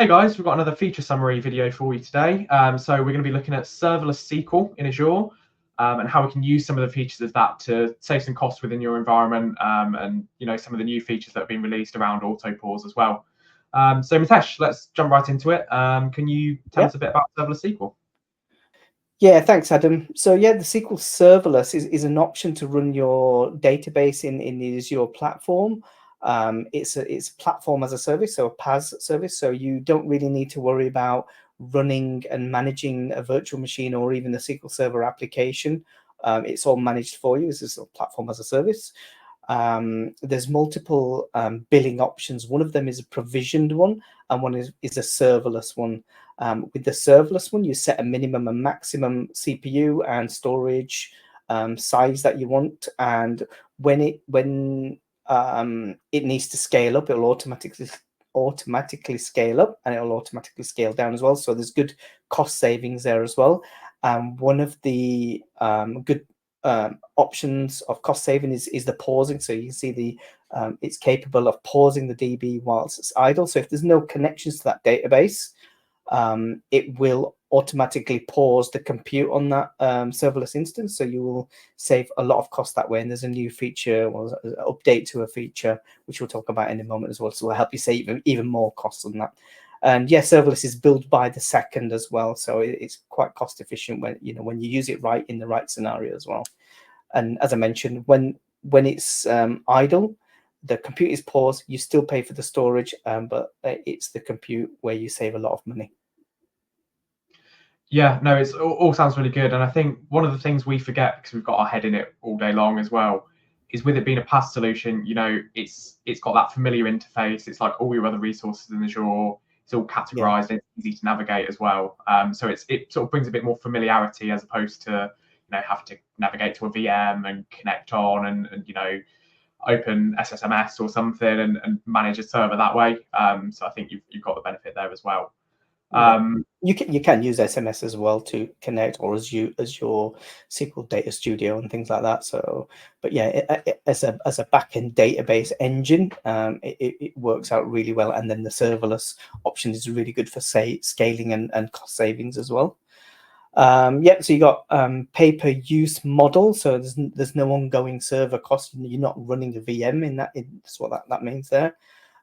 Hey guys, we've got another feature summary video for you today. So we're going to be looking at serverless SQL in Azure and how we can use some of the features of that to save some costs within your environment and some of the new features that have been released around auto pause as well. So Mitesh, let's jump right into it. Can you tell us a bit about serverless SQL? Yeah, thanks, Adam. So yeah, the SQL Serverless is an option to run your database in the Azure platform. It's a platform as a service, so a PaaS service. So you don't really need to worry about running and managing a virtual machine or even the SQL Server application. It's all managed for you. It's a platform as a service. There's multiple billing options. One of them is a provisioned one, and one is a serverless one. With the serverless one, you set a minimum and maximum CPU and storage size that you want, and when it needs to scale up, it'll automatically scale up, and it'll automatically scale down as well. So there's good cost savings there as well. One of the good options of cost saving is the pausing. So you can see it's capable of pausing the DB whilst it's idle. So if there's no connections to that database, it will automatically pause the compute on that serverless instance. So you will save a lot of cost that way. And there's a new feature, or an update to a feature, which we'll talk about in a moment as well. So we'll help you save even more costs on that. And yeah, serverless is built by the second as well. So it's quite cost efficient when you use it right in the right scenario as well. And as I mentioned, when it's idle, the compute is paused. You still pay for the storage, but it's the compute where you save a lot of money. Yeah, no, it's all sounds really good. And I think one of the things we forget, because we've got our head in it all day long as well, is with it being a PaaS solution, it's got that familiar interface. It's like all your other resources in Azure. It's all categorized and it's easy to navigate as well. So it sort of brings a bit more familiarity as opposed to have to navigate to a VM and connect on and open SSMS or something and manage a server that way. So I think you've got the benefit there as well. You can use SMS as well to connect, or as your SQL Data Studio and things like that. So, but yeah, as a backend database engine, it works out really well. And then the serverless option is really good for scaling and cost savings as well. So you got pay per use model. So there's no ongoing server cost. You're not running a VM in that. That's what that means there.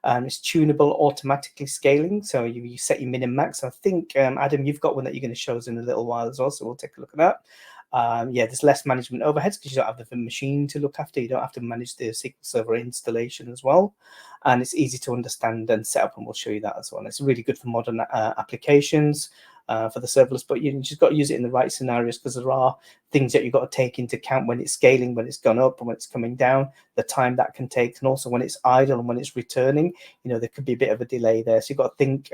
It's tunable, automatically scaling. So you set your min and max. I think, Adam, you've got one that you're going to show us in a little while as well. So we'll take a look at that. There's less management overheads because you don't have the machine to look after. You don't have to manage the SQL Server installation as well. And it's easy to understand and set up, and we'll show you that as well. And it's really good for modern applications. For the serverless, but you just got to use it in the right scenarios, because there are things that you've got to take into account when it's scaling, when it's gone up, and when it's coming down, the time that can take, and also when it's idle and when it's returning. There could be a bit of a delay there. So you've got to think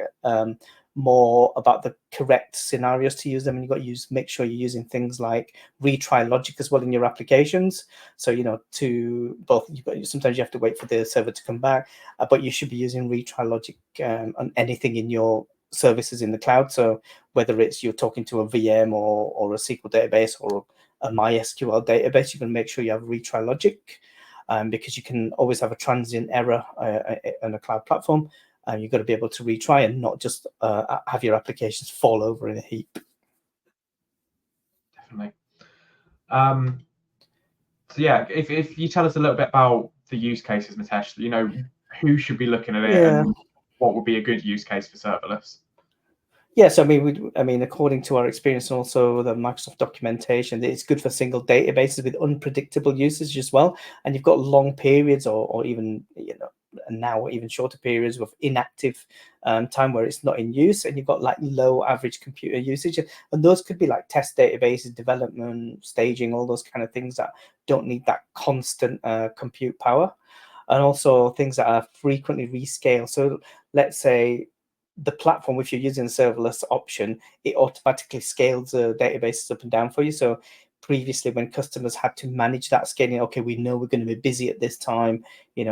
more about the correct scenarios to use them, and you've got to make sure you're using things like retry logic as well in your applications. So to both, sometimes you have to wait for the server to come back, but you should be using retry logic on anything in your services in the cloud. So whether it's you're talking to a VM or a SQL database or a MySQL database, you can make sure you have retry logic, because you can always have a transient error on a cloud platform. You've got to be able to retry and not just have your applications fall over in a heap. Definitely. So yeah, if you tell us a little bit about the use cases, Mitesh, who should be looking at it and what would be a good use case for serverless? Yes, I mean, according to our experience and also the Microsoft documentation, it's good for single databases with unpredictable usage as well. And you've got long periods, or even now even shorter periods of inactive time where it's not in use, and you've got like low average computer usage, and those could be like test databases, development, staging, all those kind of things that don't need that constant compute power, and also things that are frequently rescaled. So let's say the platform, if you're using the serverless option, it automatically scales the databases up and down for you. So previously, when customers had to manage that scaling, okay, we know we're going to be busy at this time,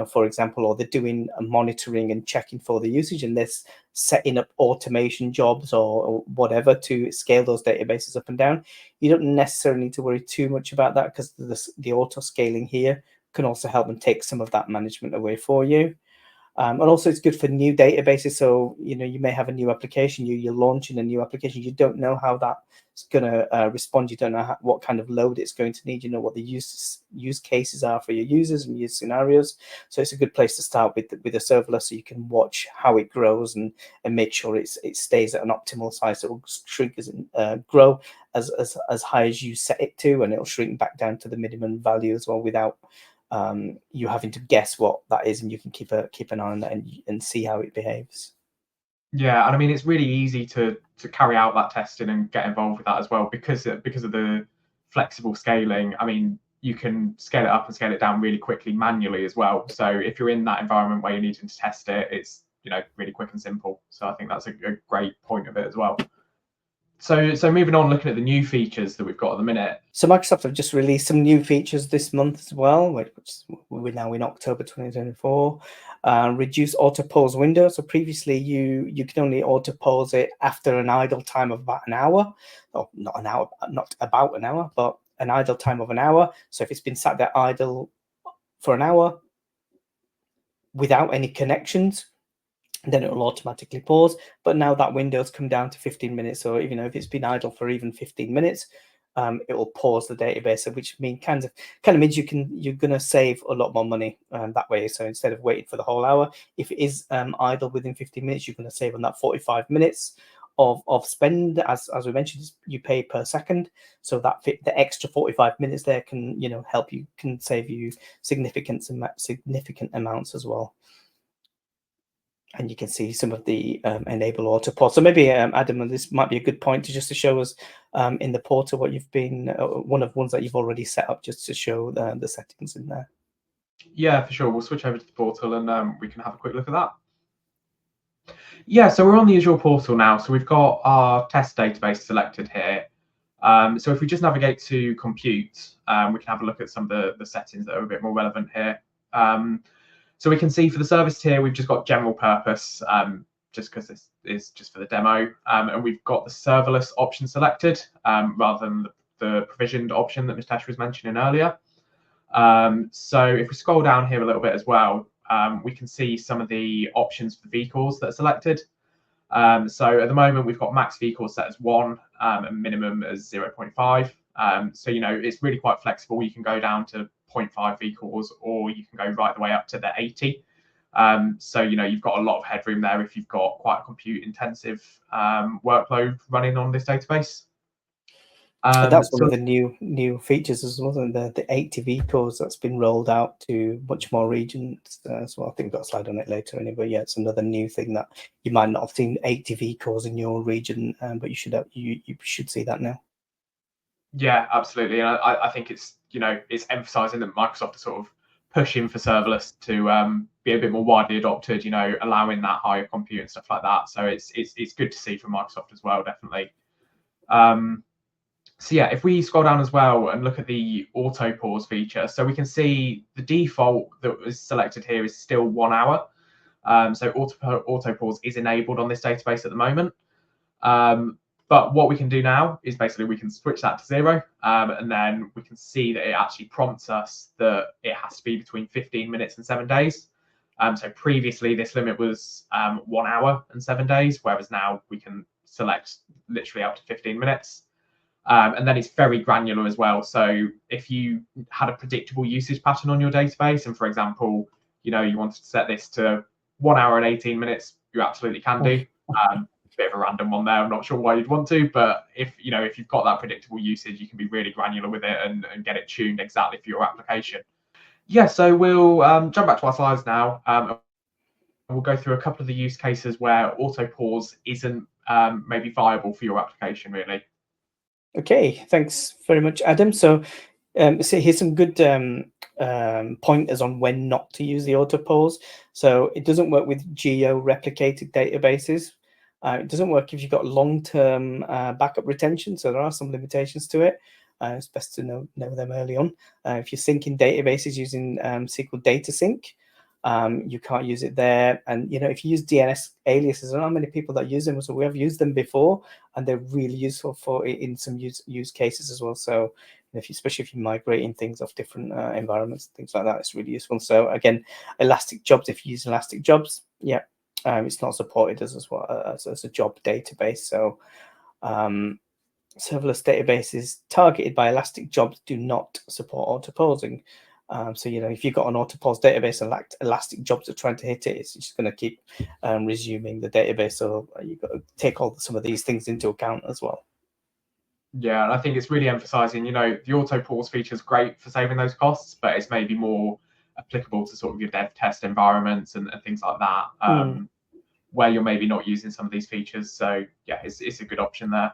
for example, or they're doing a monitoring and checking for the usage, and they're setting up automation jobs or whatever to scale those databases up and down. You don't necessarily need to worry too much about that, because the auto scaling here can also help and take some of that management away for you. And also it's good for new databases. So, you may have a new application, you're launching a new application, you don't know how that's going to respond. You don't know what kind of load it's going to need, what the use cases are for your users and use scenarios. So it's a good place to start with a serverless, so you can watch how it grows and make sure it stays at an optimal size. So it'll shrink grow as high as you set it to, and it'll shrink back down to the minimum value as well, without you having to guess what that is, and you can keep an eye on that and see how it behaves. Yeah, and I mean, it's really easy to carry out that testing and get involved with that as well, because of the flexible scaling. I mean, you can scale it up and scale it down really quickly manually as well. So if you're in that environment where you're needing to test it, it's really quick and simple. So I think that's a great point of it as well. So moving on, looking at the new features that we've got at the minute. So Microsoft have just released some new features this month as well, which we're now in October 2024. Reduce auto pause window. So previously you could only auto pause it after an idle time of about an hour, or not about an hour, but an idle time of an hour. So if it's been sat there idle for an hour without any connections, then it will automatically pause. But now that window's come down to 15 minutes. So if it's been idle for even 15 minutes, it will pause the database, which kind of means you're going to save a lot more money that way. So instead of waiting for the whole hour, if it is idle within 15 minutes, you're going to save on that 45 minutes of spend. As we mentioned, you pay per second, so that the extra 45 minutes there can can save you significant amounts as well. And you can see some of the enable auto pause. So maybe Adam, this might be a good point to show us in the portal what you've been one of the ones that you've already set up, just to show the settings in there. Yeah, for sure. We'll switch over to the portal and we can have a quick look at that. Yeah, so we're on the Azure portal now. So we've got our test database selected here. So if we just navigate to compute, we can have a look at some of the settings that are a bit more relevant here. So we can see for the service tier, we've just got general purpose, just because this is just for the demo. And we've got the serverless option selected rather than the provisioned option that Mitesh was mentioning earlier. So if we scroll down here a little bit as well, we can see some of the options for the vCores that are selected. So at the moment, we've got max vCore set as 1 and minimum as 0.5. So, it's really quite flexible. You can go down to 0.5 vCores, or you can go right the way up to the 80. So, you've got a lot of headroom there if you've got quite a compute intensive workload running on this database. That's one of the new features as well, the 80 vCores that's been rolled out to much more regions as well. I think we've got a slide on it later anyway. Yeah, it's another new thing that you might not have seen 80 vCores in your region, but you should see that now. Yeah, absolutely. And I think it's emphasizing that Microsoft is sort of pushing for serverless to be a bit more widely adopted, allowing that higher compute and stuff like that. So it's good to see from Microsoft as well, definitely. So yeah, if we scroll down as well and look at the auto pause feature, so we can see the default that was selected here is still 1 hour. So auto pause is enabled on this database at the moment. But what we can do now is basically we can switch that to 0, and then we can see that it actually prompts us that it has to be between 15 minutes and 7 days. So previously this limit was 1 hour and 7 days, whereas now we can select literally up to 15 minutes. And then it's very granular as well. So if you had a predictable usage pattern on your database, and for example, you wanted to set this to 1 hour and 18 minutes, you absolutely can do. Bit of a random one there. I'm not sure why you'd want to, but if you've got that predictable usage, you can be really granular with it and get it tuned exactly for your application. Yeah, so we'll jump back to our slides now. We'll go through a couple of the use cases where auto pause isn't maybe viable for your application, really. Okay, thanks very much, Adam. So here's some good pointers on when not to use the auto pause. So it doesn't work with geo-replicated databases. It doesn't work if you've got long-term backup retention. So there are some limitations to it. It's best to know them early on. If you're syncing databases using SQL Data Sync, you can't use it there. And if you use DNS aliases, there aren't many people that use them, so we have used them before, and they're really useful in some use cases as well. So especially if you're migrating things off different environments, things like that, it's really useful. So again, Elastic Jobs, if you use Elastic Jobs, yeah, it's not supported as well as a job database. So serverless databases targeted by Elastic Jobs do not support auto-pausing. So, if you've got an auto-pause database and Elastic Jobs are trying to hit it, it's just going to keep resuming the database. So you've got to take some of these things into account as well. Yeah, and I think it's really emphasizing, the auto pause feature is great for saving those costs, but it's maybe more applicable to sort of your dev test environments and things like that, where you're maybe not using some of these features. So yeah, it's a good option there.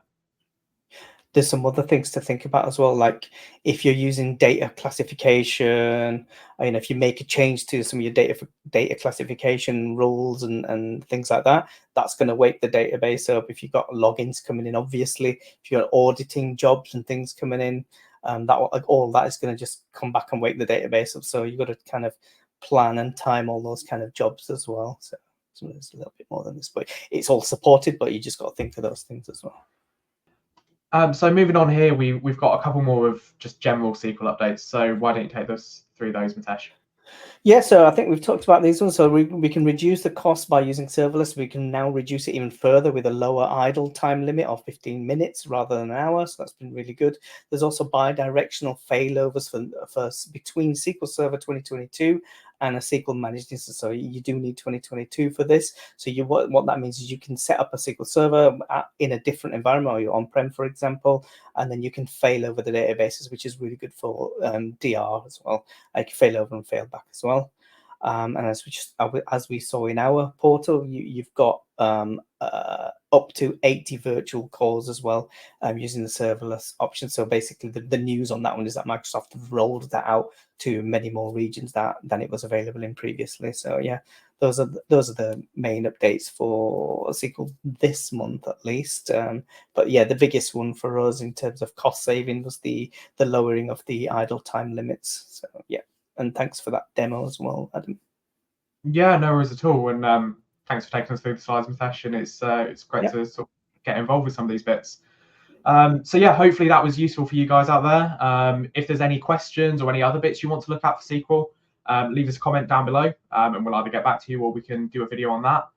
There's some other things to think about as well, like if you're using data classification, if you make a change to some of your data classification rules and things like that, that's going to wake the database up. If you've got logins coming in, obviously, if you're auditing jobs and things coming in, all that is going to just come back and wake the database up. So you've got to kind of plan and time all those kind of jobs as well. So there's a little bit more than this, but it's all supported, but you just got to think of those things as well. So moving on here, we've got a couple more of just general SQL updates. So why don't you take us through those, Mitesh? Yeah, so I think we've talked about these ones. So we can reduce the cost by using serverless. We can now reduce it even further with a lower idle time limit of 15 minutes rather than an hour. So that's been really good. There's also bi-directional failovers for between SQL Server 2022 and a SQL managed instance. So you do need 2022 for this. So what that means is you can set up a SQL Server in a different environment, or you're on-prem, for example, and then you can fail over the databases, which is really good for DR as well. I can fail over and fail back as well. And as we saw in our portal, you've got up to 80 virtual calls as well using the serverless option. So basically, the news on that one is that Microsoft have rolled that out to many more regions than it was available in previously. So yeah, those are the main updates for SQL this month at least. But yeah, the biggest one for us in terms of cost saving was the lowering of the idle time limits. So yeah. And thanks for that demo as well, Adam. Yeah, no worries at all. And thanks for taking us through the slides, Mitesh. And it's great to sort of get involved with some of these bits. So yeah, hopefully that was useful for you guys out there. If there's any questions or any other bits you want to look at for SQL, leave us a comment down below, and we'll either get back to you or we can do a video on that.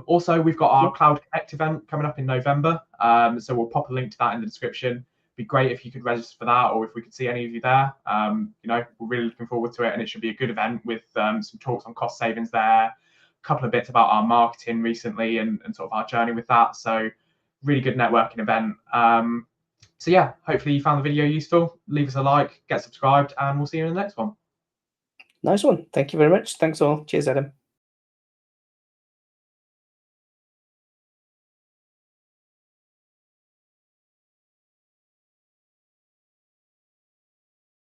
Also, we've got our Cloud Connect event coming up in November. So we'll pop a link to that in the description. Be great if you could register for that, or if we could see any of you there. We're really looking forward to it, and it should be a good event with some talks on cost savings there, a couple of bits about our marketing recently and sort of our journey with that. So really good networking event. So yeah, hopefully you found the video useful. Leave us a like, get subscribed, and we'll see you in the next one. Nice one. Thank you very much. Thanks all. Cheers, Adam.